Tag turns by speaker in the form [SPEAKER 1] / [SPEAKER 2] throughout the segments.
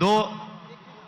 [SPEAKER 1] 2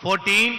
[SPEAKER 1] 14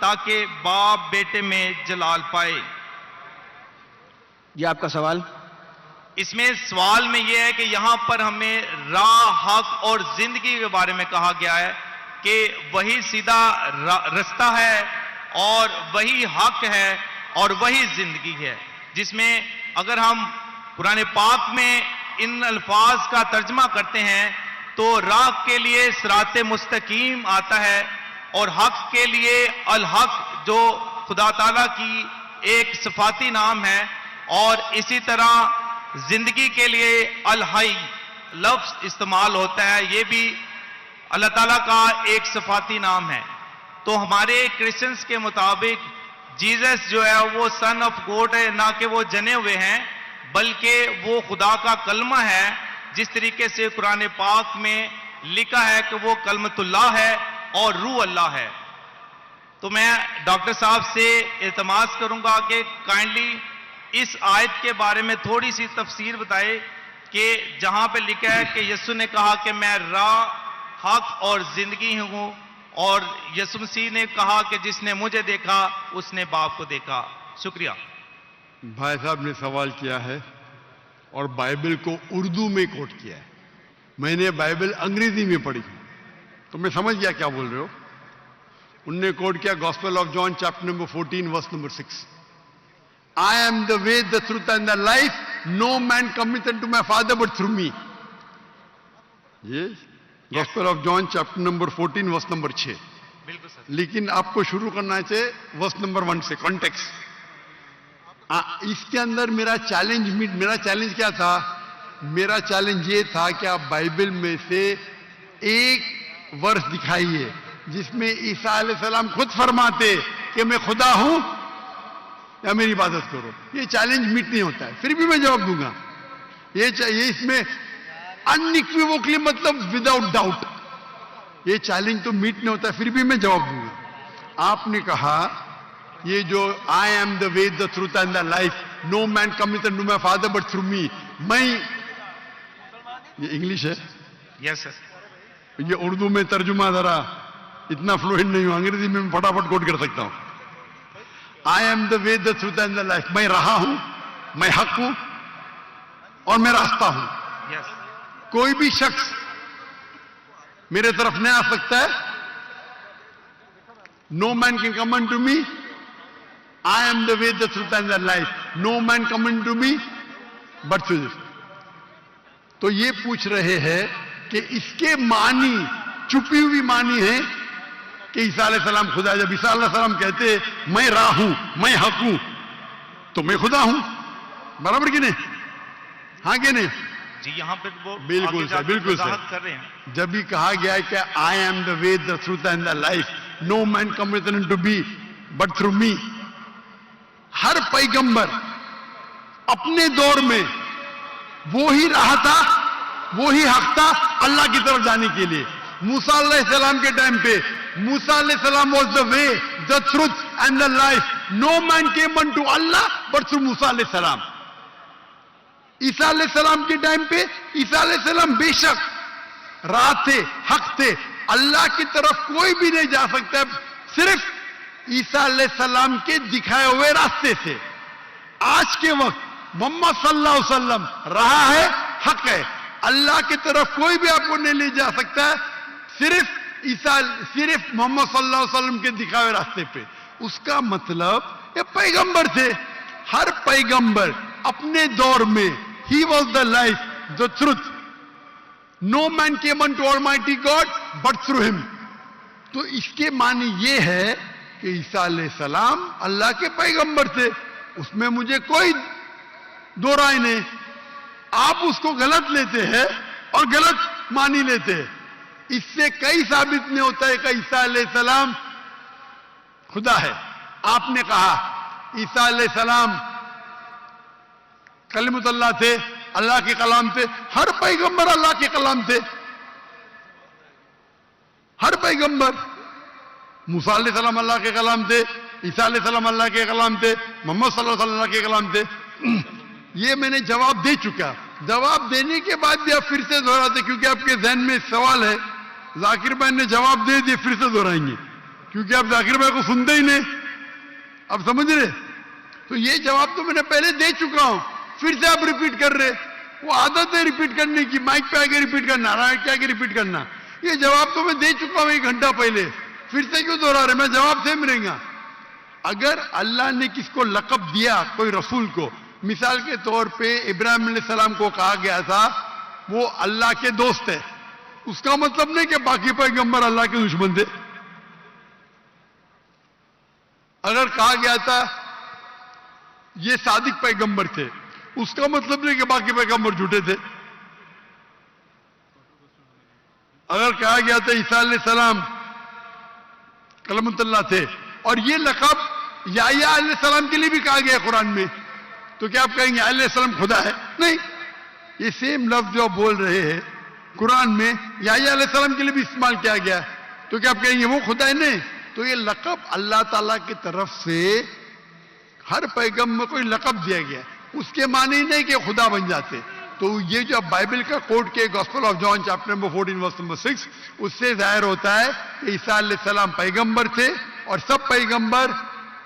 [SPEAKER 1] تاکہ باپ بیٹے میں جلال پائے.
[SPEAKER 2] یہ آپ کا سوال.
[SPEAKER 1] اس میں سوال میں یہ ہے کہ یہاں پر ہمیں راہ، حق اور زندگی کے بارے میں کہا گیا ہے کہ وہی سیدھا رستہ ہے اور وہی حق ہے اور وہی زندگی ہے، جس میں اگر ہم قرآن پاک میں ان الفاظ کا ترجمہ کرتے ہیں تو راہ کے لیے صراط مستقیم آتا ہے اور حق کے لیے الحق جو خدا تعالیٰ کی ایک صفاتی نام ہے، اور اسی طرح زندگی کے لیے الحی لفظ استعمال ہوتا ہے، یہ بھی اللہ تعالیٰ کا ایک صفاتی نام ہے. تو ہمارے کرسچنز کے مطابق جیزس جو ہے وہ سن آف گوڈ ہے، نہ کہ وہ جنے ہوئے ہیں بلکہ وہ خدا کا کلمہ ہے، جس طریقے سے قرآن پاک میں لکھا ہے کہ وہ کلمۃ اللہ ہے اور روح اللہ ہے. تو میں ڈاکٹر صاحب سے التماس کروں گا کہ کائنڈلی اس آیت کے بارے میں تھوڑی سی تفسیر بتائے کہ جہاں پہ لکھا ہے کہ یسوع نے کہا کہ میں راہ، حق اور زندگی ہوں، اور یسوع مسیح نے کہا کہ جس نے مجھے دیکھا اس نے باپ کو دیکھا. شکریہ.
[SPEAKER 3] بھائی صاحب نے سوال کیا ہے اور بائبل کو اردو میں کوٹ کیا ہے. میں نے بائبل انگریزی میں پڑھی تو میں سمجھ گیا کیا بول رہے ہو. انہوں نے کوٹ کیا gospel of John chapter number 14 verse number 6. I am the way, the truth and the life. No man cometh unto my Father but through me. Yes. Gospel of John chapter number 14 verse number 6.
[SPEAKER 1] بالکل سر.
[SPEAKER 3] لیکن آپ کو شروع کرنا چاہیے verse number 1 سے context. اس کے اندر میرا چیلنج کیا تھا؟ میرا چیلنج یہ تھا کہ آپ بائبل میں سے ایک ورس دکھائیے جس میں عیسیٰ علیہ السلام خود فرماتے کہ میں خدا ہوں یا میری عبادت کرو. یہ چیلنج میٹ نہیں ہوتا ہے، پھر بھی میں جواب دوں گا. یہ اس میں انیکویوکلی مطلب وداؤٹ ڈاؤٹ یہ چیلنج تو میٹ نہیں ہوتا ہے، پھر بھی میں جواب دوں گا. آپ نے کہا یہ جو I am the way, the truth and the life, no man cometh unto my Father but through me. میں یہ انگلش ہے،
[SPEAKER 1] یس سر.
[SPEAKER 3] یہ اردو میں ترجمہ ذرا اتنا فلوئنٹ نہیں ہوں، انگریزی میں فٹافٹ کوٹ کر سکتا ہوں. I am the way, the truth and the life. میں رہا ہوں، میں حق ہوں اور میں راستہ ہوں.
[SPEAKER 1] یس.
[SPEAKER 3] کوئی بھی شخص میرے طرف نہیں آ سکتا ہے. No man can come unto me. I am the way, the truth and the life. No man come unto me but through this. تو یہ پوچھ رہے ہیں کہ اس کے معنی چھپی ہوئی معنی ہے کہ عیسیٰ علیہ السلام خدا. جب عیسیٰ علیہ السلام کہتے میں راہ ہوں، میں حق ہوں، تو میں خدا ہوں. برابر کہ نہیں؟ ہاں کہ نہیں؟
[SPEAKER 1] جی یہاں پہ وہ
[SPEAKER 3] بالکل سر، بالکل سر.
[SPEAKER 1] کر رہے ہیں.
[SPEAKER 3] جب بھی کہا گیا ہے کہ I am the way, the truth and the life, no man cometh unto me but through me. ہر پیغمبر اپنے دور میں وہی راہ تھا، وہی حق تھا اللہ کی طرف جانے کے لیے. موسیٰ علیہ السلام کے ٹائم پہ موسیٰ علیہ السلام was the way, the truth and the life. No man came unto Allah but through موسیٰ علیہ السلام. عیسیٰ علیہ السلام کے ٹائم پہ عیسیٰ علیہ السلام بے شک راہ تھے، حق تھے. اللہ کی طرف کوئی بھی نہیں جا سکتا صرف عیسیٰ علیہ السلام کے دکھائے ہوئے راستے سے. آج کے وقت محمد صلی اللہ علیہ وسلم راہ ہے، حق ہے. اللہ کی طرف کوئی بھی آپ کو نہیں لے جا سکتا ہے صرف محمد صلی اللہ علیہ وسلم کے دکھائے ہوئے راستے پہ. اس کا مطلب یہ پیغمبر تھے. ہر پیغمبر اپنے دور میں he was the life, the truth. No man came unto Almighty God but through him. تو اس کے معنی یہ ہے کہ عیسیٰ علیہ السلام اللہ کے پیغمبر تھے. اس میں مجھے کوئی دو رائے نہیں. آپ اس کو غلط لیتے ہیں اور غلط مانی لیتے ہیں. اس سے کئی ثابت نہیں ہوتا ہے کہ عیسیٰ علیہ السلام خدا ہے. آپ نے کہا عیسیٰ علیہ السلام کلمۃ اللہ تھے، اللہ کے کلام تھے. ہر پیغمبر اللہ کے کلام تھے. ہر پیغمبر. موسیٰ علیہ السلام اللہ کے کلام تھے، عیسیٰ علیہ السلام اللہ کے کلام تھے، محمد صلی اللہ علیہ وسلم اللہ کے کلام تھے. یہ میں نے جواب دے چکا. جواب دینے کے بعد بھی آپ پھر سے دہراتے کیونکہ آپ کے ذہن میں سوال ہے. ذاکر بھائی نے جواب دے دیے، پھر سے دہرائیں گے کیونکہ آپ ذاکر بھائی کو سنتے ہی نہیں. آپ سمجھ رہے؟ تو یہ جواب تو میں نے پہلے دے چکا ہوں, پھر سے آپ ریپیٹ کر رہے. وہ عادت ہے ریپیٹ کرنے کی, مائک پہ آگے ریپیٹ کرنا, نارائن کے آگے ریپیٹ کرنا. یہ جواب تو میں دے چکا ہوں 1 گھنٹہ پہلے, پھر سے کیوں دوہرا رہے؟ میں جواب سیم رہے گا. اگر اللہ نے کس کو لقب دیا کوئی رسول کو, مثال کے طور پہ ابراہیم علیہ السلام کو کہا گیا تھا وہ اللہ کے دوست ہے, اس کا مطلب نہیں کہ باقی پیغمبر اللہ کے دشمن تھے. اگر کہا گیا تھا یہ صادق پیغمبر تھے, اس کا مطلب نہیں کہ باقی پیغمبر جھوٹے تھے. اگر کہا گیا تھا عیسیٰ علیہ السلام کلمۃ اللہ تھے, اور یہ لقب یحییٰ علیہ السلام کے لیے بھی کہا گیا قرآن میں, تو کیا آپ کہیں گے علیہ السلام خدا ہے؟ نہیں. یہ سیم لفظ جو آپ بول رہے ہیں قرآن میں یحییٰ علیہ السلام کے لیے بھی استعمال کیا گیا, تو کیا آپ کہیں گے وہ خدا ہے؟ نہیں. تو یہ لقب اللہ تعالیٰ کی طرف سے ہر پیغمبر کو لقب دیا گیا, اس کے معنی نہیں کہ خدا بن جاتے. تو یہ جو بائبل کا کوٹ کے gospel of John chapter number 14 verse number 6, اس سے ظاہر ہوتا ہے کہ عیسیٰ علیہ السلام پیغمبر تھے, اور سب پیغمبر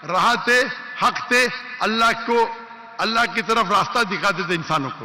[SPEAKER 3] راہ تھے, حق تھے, اللہ کی طرف راستہ دکھاتے تھے انسانوں کو.